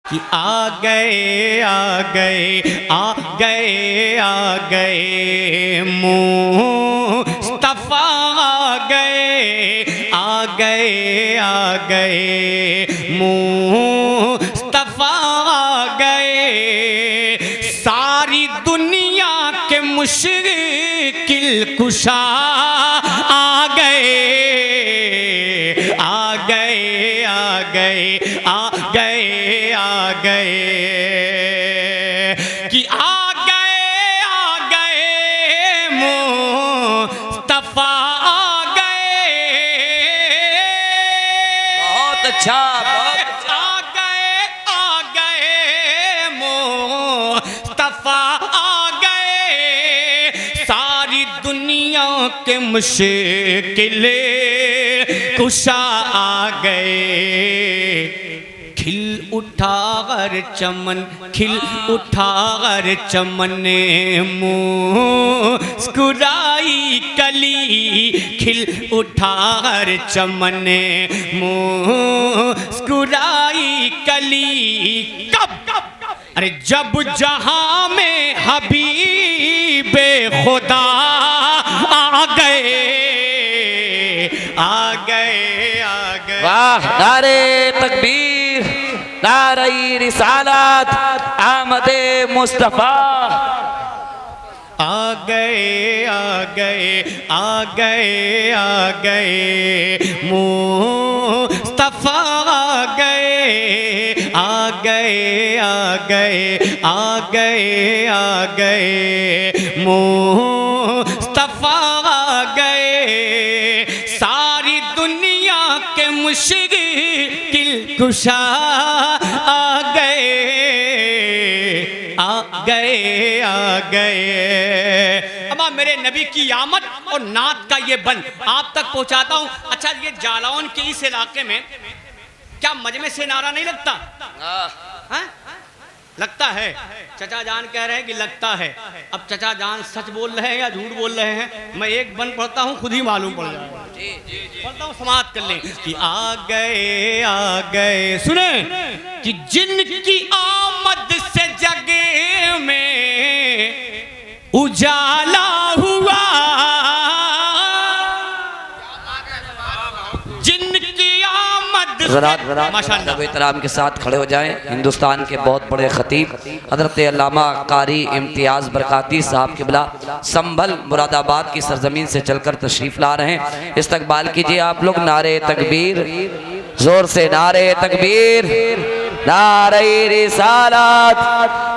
कि आ गए आ गए आ गए आ गए मुस्तफा आ गए आ गए आ गए मुस्तफा आ गए सारी दुनिया के मुश्किल कुशा आ गए आ गए आ गए आ गए आ गए कि आ गए मुस्तफा आ गए। बहुत अच्छा आ गए मुस्तफा आ गए सारी दुनिया के मुश्किल कुशा आ गए। खिल उठा हर चमन खिल उठा हर चमन मुस्कुराई कली खिल उठा हर चमन मुस्कुराई कली कब अरे जब जहां में हबीबे खुदा आ गए आ गए आ गए। वाह नारे तकबीर नारे रिसालत आमदे मुस्तफा। आ गए आ गए आ गए आ गए मुस्तफा आ गए आ गए आ गए आ गए आ गए मुस्तफा आ गए सारी दुनिया के मुश्किल कुशा आ गए आ गए आ गए। अब मेरे नबी की आमद और नात का ये बन आप तक पहुंचाता हूं। अच्छा ये जालौन के इस इलाके में क्या मजमे से नारा नहीं लगता? हाँ? लगता है। चचा जान कह रहे हैं कि लगता है। अब चचा जान सच बोल रहे हैं या झूठ बोल रहे हैं मैं एक बन पढ़ता हूँ खुद ही मालूम पड़ जाएगा। पढ़ता हूँ समाप्त कर लें कि आ गए सुने कि जिनकी आमद से जगे में उजाला हुआ जिनकी आमद माशाअल्लाह एहतराम के साथ खड़े हो जाएं। हिंदुस्तान के बहुत बड़े खतीब हजरत अल्लामा कारी इम्तियाज़ बरकाती साहब किबला संभल मुरादाबाद की सरजमीन से चलकर तशरीफ़ ला रहे हैं। इस्तकबाल कीजिए आप लोग। नारे तकबीर जोर से नारे तकबीर नारे रिसालत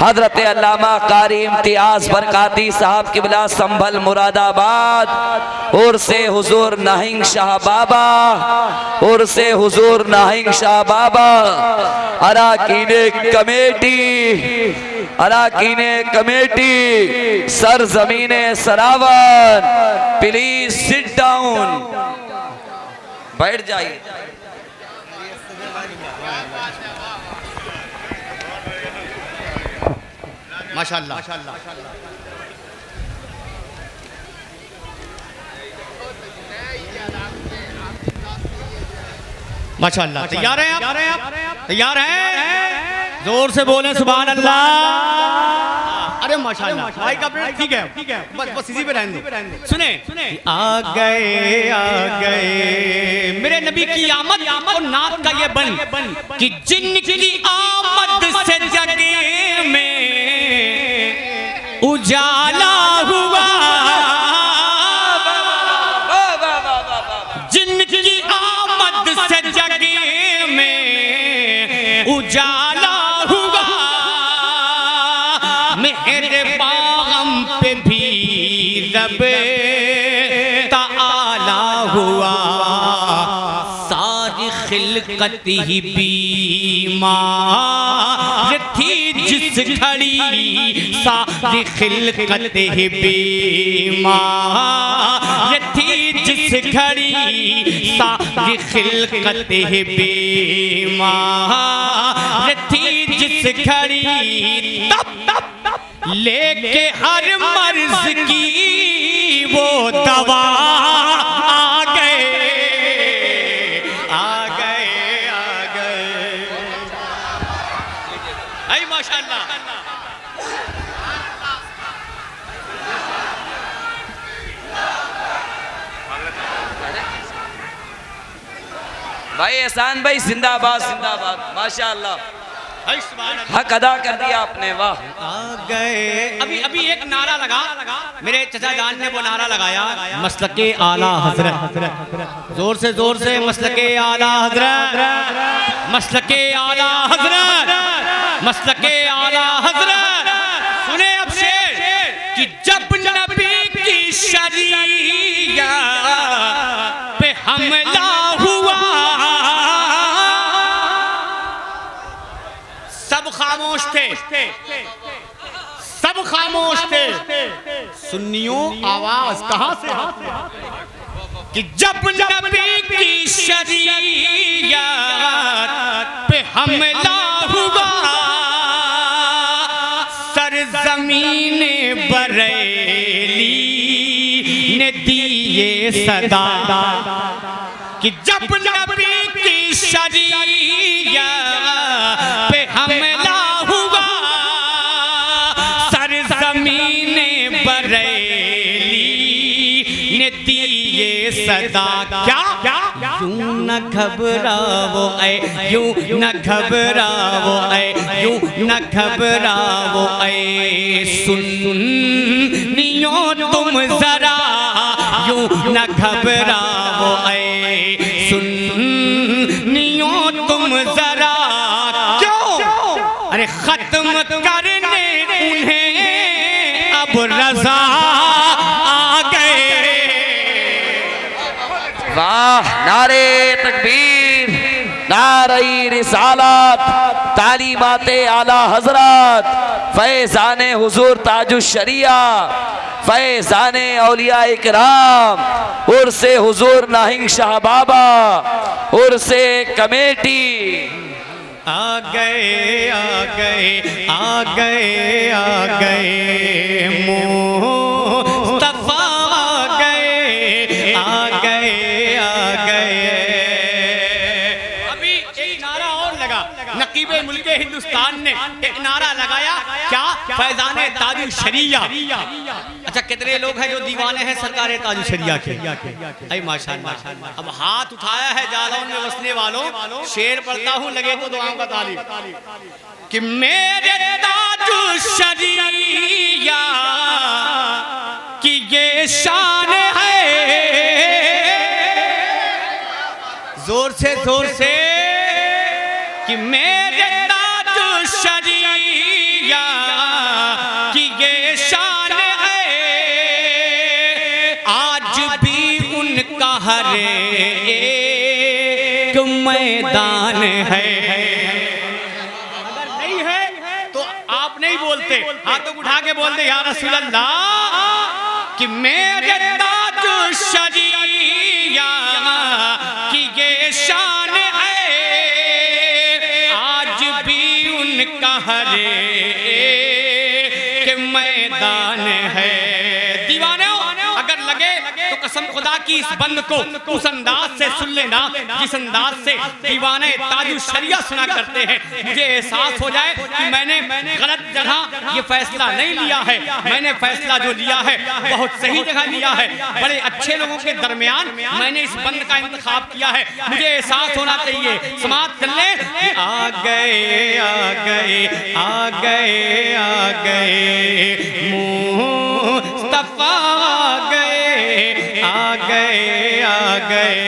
हजरत अल्लामा कारी इम्तियाज़ बरकाती साहब किबला संभल मुरादाबाद और से हुजूर नाहिंग शाह बाबा और से हुजूर नाहिंग शाह बाबा अराकीने committee सरजमीने Sarawan please sit down बैठ जाइए। माशाअल्लाह माशाअल्लाह। तैयार हैं आप? तैयार हैं? जोर से बोलें सुभान अल्लाह। अरे माशाअल्लाह भाई का ठीक है बस इसी पे रहने दो। सुने आ गए मेरे नबी की आमद और नात का ये बन कि जिनकी आमद से जगे में उजाला हुआ जिनकी आमद से जगे में उजाला हुआ मेरे पागम पे भी रब ताला हुआ सारी खिलकत ही बीमार थी जिस घड़ी सारी खिलकत ही बीमार थी जिस घड़ी सारी खिलकत ही बीमार थी जिस घड़ी तब लेके हर मर्ज की वो दवा आ गए आ गए आ गए। आई माशाल्लाह। भाई एहसान भाई जिंदाबाद जिंदाबाद, माशाअल्लाह, आई सुभान अल्लाह। हक अदा कर दिया आपने, वाह। आ गए अभी अभी एक नारा लगा, मेरे चचा जान ने वो नारा लगाया, मसलके आला हजरत, जोर से मसलके आला हजरत, मसलके आला हजरत, मसलके आला हजरत। सुने अब शेर कि जब नबी की शरीयत पे हमला हुआ, सब खामोश थे, सब खामोश थे। सुन्नियों आवाज कहां से कि जब नबी की शरीयत पे हमला हुआ, सरजमीन बरेली ने दिए सदा कि जब नबी की शरीयत पे हमला हुआ, सरजमीन बरेली ने दिए सदा। क्या यूं न घबराओ ऐ, यूं न घबराओ ऐ, यूं न घबराओ ऐ सुन्नियों तुम जरा, यूं न घबराओ ऐ सुन्नियों तुम जरा। क्यों? अरे खत्म करने उन्हें अब रजा आ गए। वाह, नारे तकबीर, नारे रिसालत, तालीमाते आला हजरत, फैज़ाने हुजूर ताजुश शरिया, फैज़ाने औलिया इकराम, उर्से हुजूर नाहिंग शाह बाबा, उर्से कमेटी। आ गए आ गए आ गए आ गए मुस्तफा, आ गए आ गए आ गए। अभी एक नारा और लगा, नकीबे मुल्के हिंदुस्तान ने एक नारा लगाया, क्या? फैज़ाने ताजुश शरिया। अच्छा, कितने लोग हैं जो दीवाने हैं सरकार ताजुश शरिया के? आई माशाअल्लाह। अब हाथ उठाया है जालौन में बसने वालों, शेर पढ़ता हूँ, लगे तो दुआओं का तालीम कि मेरे ताजुश शरिया की ये शान है, जोर से कि मेरे ताजुश शरिया की ये शान है, आज भी उनका हर एक मैदान है। अगर नहीं है तो आप नहीं बोलते, हाथों उठा के बोलते या रसूल अल्लाह कि मेरे ताजुश शरिया की ये शान है, आज भी उनका हर एक मैदान है। दीवाने अगर लगे तो कसम खुदा की इस बंद को उस अंदाज से सुन लेना जिस अंदाज से दीवाने ताजुश शरिया सुना करते हैं। मुझे एहसास हो जाए कि मैंने गलत जगह ये फैसला नहीं लिया है, मैंने फैसला जो लिया है बहुत सही जगह लिया है। बड़े अच्छे लोगों के दरमियान मैंने इस बंद का इंतखाब किया है। मुझे एहसास होना चाहिए। समात कर ले, आ गए आ गए आ गए आ गए मुस्तफा, आ गए आ गए आ गए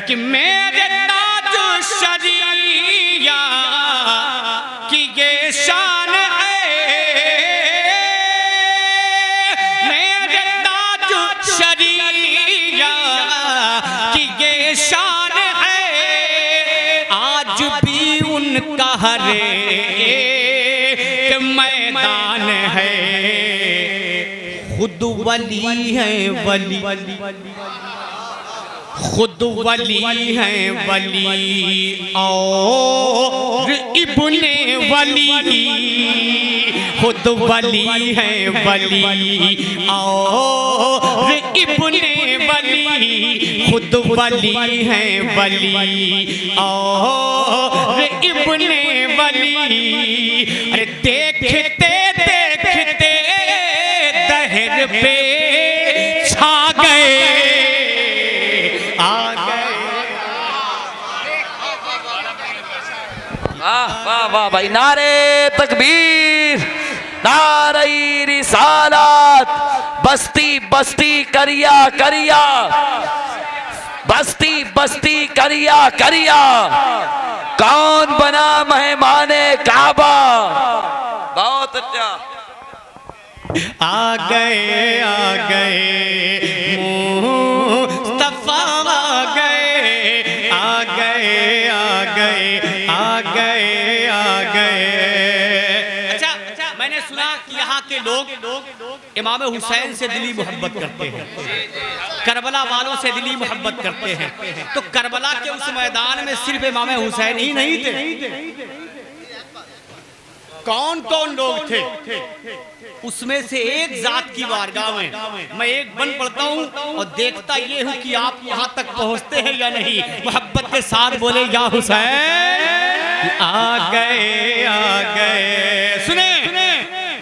कि मेरे ताजुश शरिया की ये शान है, मेरे ताजुश शरिया की ये शान है, आज भी उनका हर एक मैदान है। खुद वली है वली, खुद वली है वली और इब्ने वली, खुद वली है वली और इब्ने वली, खुद वली है वली और इब्ने वली, अरे देखते देखते दहर पे छा गए, आ गए। वाह वाह वाह भाई, नारे तकबीर, नारे रिसालत, बस्ती बस्ती करिया करिया, बस्ती बस्ती करिया करिया, कौन बना मेहमाने काबा। बहुत अच्छा। आ गए मुस्तफा, आ गए आ गए आ गए आ गए आ गए। अच्छा, मैंने सुना कि यहाँ के लोग इमाम हुसैन से दिली मोहब्बत करते हैं, करबला वालों से दिली मोहब्बत करते हैं। तो करबला के उस मैदान में सिर्फ इमाम हुसैन ही नहीं थे, कौन कौन लोग थे? उसमें से एक जात की बारगाह में मैं एक बन पढ़ता हूँ और देखता ये हूँ कि आप वहां तक पहुंचते हैं या नहीं। मोहब्बत के साथ बोले या हुसैन, आ गए। सुने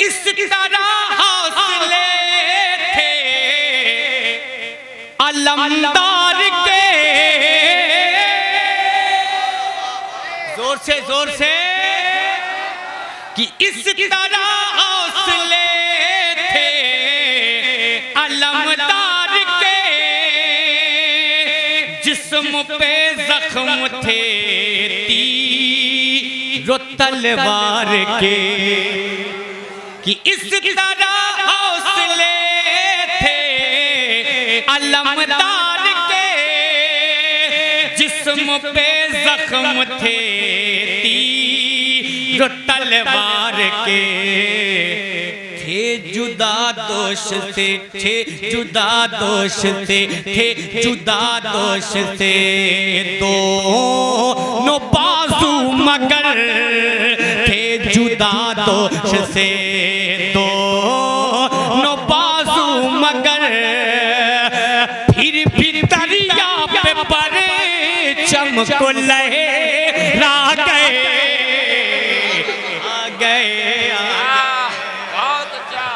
इस तरह हौसले थे अलमदार के, जोर से कि इस तरह हौसले थे अलमदार के, जिस्म पे जख्म थे तीर तलवार के, कि इस तरह हौसले थे अलमदार के, जिस्म पे जख्म थे तीर तलवार के, थे जुदा दोष से, थे जुदा दोष से, थे जुदा दोष से दोनों बाजू मगर, थे जुदा दोष से दोनों बाजू मगर, फिर भी दरिया पे परे चमक लहरा गए, आ गए। बहुत अच्छा।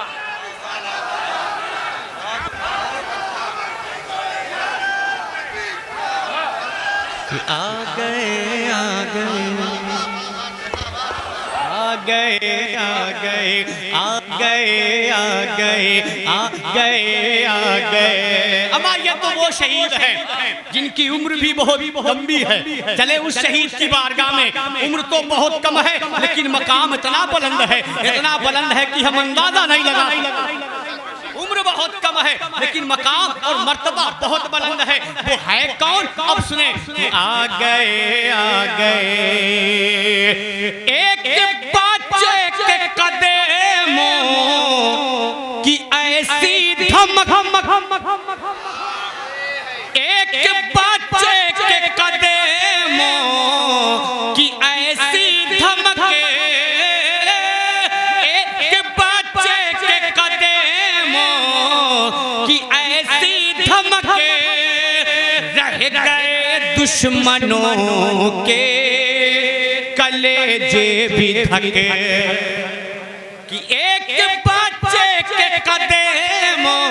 आ गए आ गए आ गए आ गए आ गए आ गए आ गए आ गए। अमा ये तो वो शहीद है जिनकी उम्र भी बहुत लंबी है। चले उस शहीद की बारगाह में, उम्र तो बहुत कम है लेकिन मकाम इतना बुलंद है, इतना बुलंद है कि हम अंदाजा नहीं लगा। उम्र बहुत कम है लेकिन मकाम और मर्तबा बहुत बुलंद है। वो है कौन? अब सुने। आ गए एक बच्चे के कदमों की ऐसी धमक, एक बच्चे के कदमों की ऐसी धमक, एक बच्चे के कदमों की ऐसी धमक, रह गए दुश्मनों के कलेजे भी थके, कि एक बच्चे के कदमों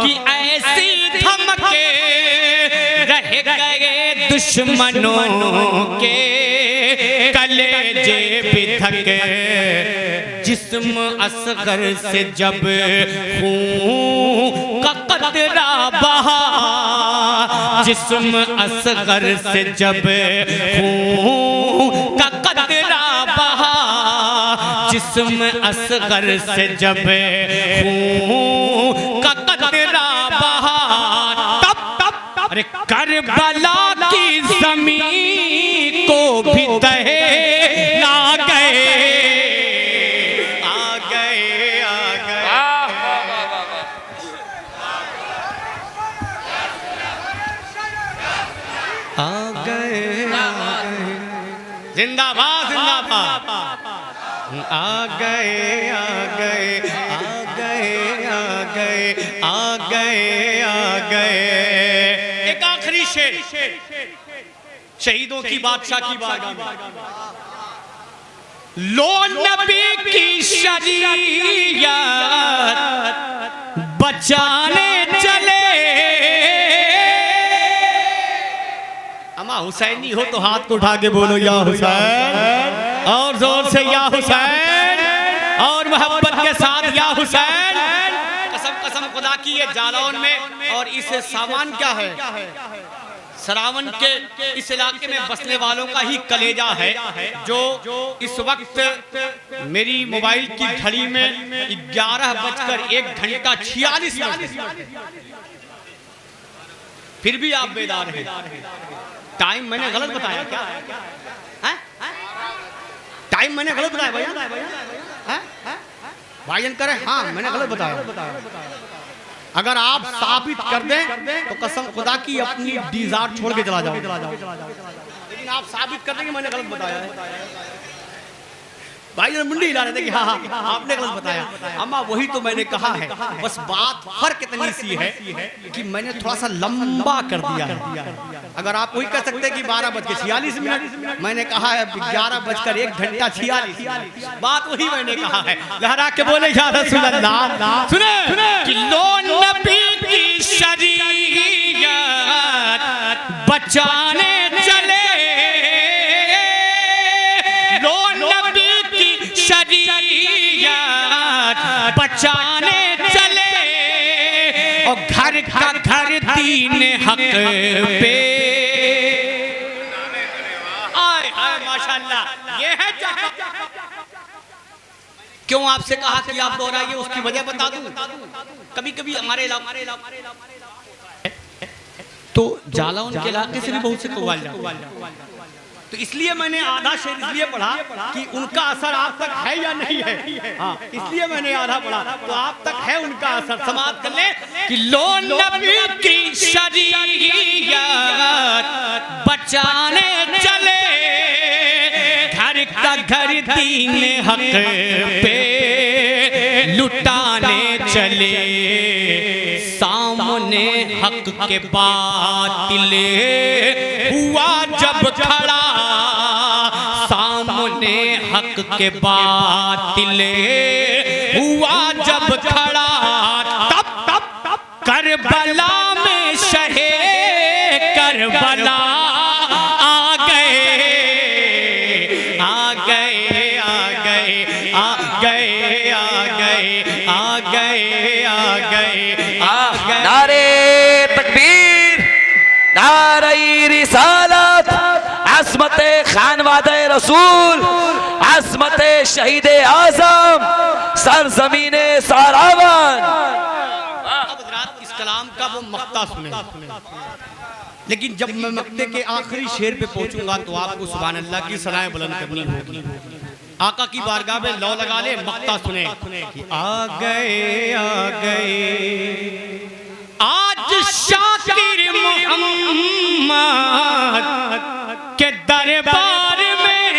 की ऐसी धमक, रह गए दुश्मनों के कलेजे भी थके। जिस्म असगर से जब खून का कतरा बहा, जिस्म असगर से जब खून का कतरा बहा, जिस्म असगर से जब खून का कतरा बहा, तब अरे करबला की ज़मीन को भी दहला गए, आ गए आ गए। आ गए जिंदाबाद जिंदाबाद। आ गए आ गए आ गए आ गए आ गए आ गए। एक आखिरी शेर, शहीदों की बादशाह की बारगाह में लो नबी की शरीयत बचाने चले। अम्मा हुसैनी हो तो हाथ को उठा के बोलो या हुसैन, और जोर से या हुसैन, और मोहब्बत के साथ या हुसैन। कसम कसम खुदा की ये जालौन में और इस सामान क्या है, सरावन के इस इलाके में बसने वालों का ही कलेजा है, जो इस वक्त मेरी मोबाइल की घड़ी में 11:01:46 फिर भी आप बेदार हैं। टाइम मैंने गलत बताया क्या? टाइम मैंने गलत बताया भैया? भाईजान करे हाँ मैंने गलत बताया। अगर आप साबित कर दें तो कसम खुदा की अपनी डिजायर छोड़ के चला जाओ, लेकिन आप साबित कर दें कि मैंने गलत बताया है। भाई मुंडी हिला रहे थे कि हाँ हाँ आपने गलत बताया। अम्मा वही तो मैंने कहा है, बस बात फर्क इतनी सी है कि मैंने थोड़ा सा लंबा कर दिया है। अगर आप वही कह सकते कि 12:46, मैंने कहा है 11:01:46। बात वही मैंने कहा है। लहरा के बोले या रसूल अल्लाह। सुने कि लो नबी की शरीयत बचाने चले, लो नबी की शरीयत बचाने चले, और घर का घर दीन हक पे। आए हाय माशाल्लाह, ये है क्यों आपसे कहा कि आप दोहराइए, उसकी वजह बता दूं। कभी कभी हमारे तो जालौन के इलाके से भी बहुत से कव्वाल जाते, तो इसलिए मैंने आधा शेर इसलिए पढ़ा कि उनका असर आप तक है या नहीं है। हाँ इसलिए मैंने आधा पढ़ा, तो आप तक है उनका असर। समाप्त कर ले कि लो नबी की शरीयत बचाने चले, घर का घर दीन हक पे लुटाने चले, सामने हक के बातिल हुआ जब खड़ा, सामने हक के बातिल हुआ जब खड़ा, तब तब तब करबला में शहे करबला आ गए, आ गए, आ गए, आ गए, आ गए, आ गए, आ गए, आ गए। नारे तकबीर, नारे रिसालत, अस्मते खानवादे रसूल, अस्मते शहीद आजम, सरजमीने सारावन। अब रात इस कलाम का वो मक्ता सुने, लेकिन जब मैं मक्ते के आखिरी शेर पे पहुंचूंगा तो आपको सुभान अल्लाह की सराय बुलंद करनी होगी। आका की बारगाह में लौ लगा ले, मक्ता सुने कि आ गए, आ गए आज शाकिर मोहम्मद के दरबार में,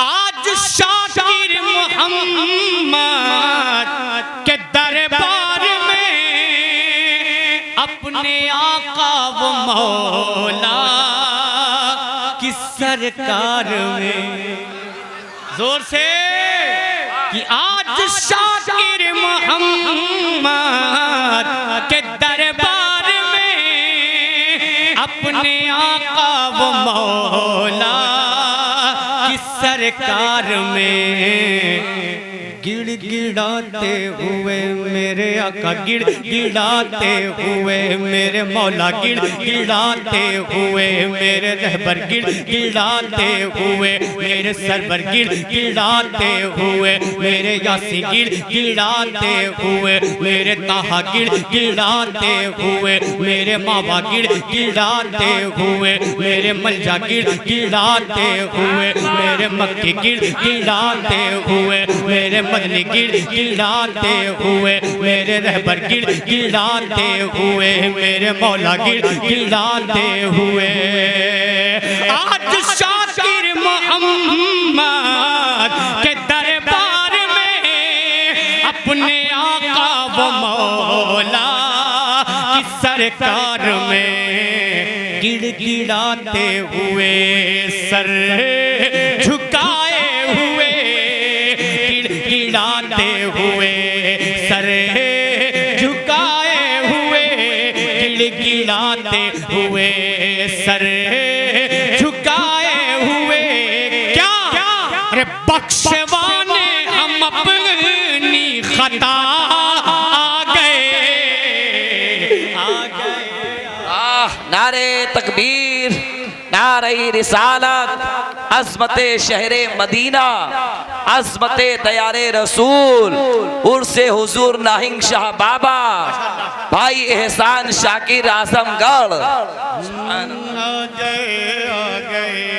आज शाकिर मोहम्मद के दरबार में, अपने आका वो मौला की सरकार में। जोर से कि आज शाकिर मोहम्मद के दरबार में, अपने आका वो मौला की सरकार में, गिड़गिड़ाते हुए मेरे आका, गिड़गिड़ाते हुए मेरे मौला, गिड़गिड़ाते हुए मेरे रहबर, गिड़गिड़ाते हुए मेरे सरवर, गिड़गिड़ाते हुए मेरे यासी, गिड़गिड़ाते हुए मेरे ताहा, गिड़गिड़ाते हुए मेरे मावा, गिड़गिड़ाते हुए मेरे मलजा, गिड़गिड़ाते हुए मेरे मक्की, गिड़गिड़ाते हुए मेरे मदनी, गिड़गिड़ाते हुए मेरे रहबर, गिड़गिड़ाते हुए मेरे मौला, गिड़गिड़ाते हुए आज शाकिर मोहम्मद के दरबार में, अपने आका वो मौला की सरकार में गिड़गिड़ाते हुए सर झुकाए हुए, गिड़गिड़ाते हुए सर झुकाए हुए, गिड़गिड़ाते हुए सर झुकाए हुए। क्या अरे बख्शवाने हम अपनी खता नारे तकबीर, नारे रिसालत, अज़मते शहरे मदीना, अज़मते दयारे रसूल, उर्से हुजूर नाहिंग शाह बाबा, भाई एहसान शाकिर आजमगढ़। आ गए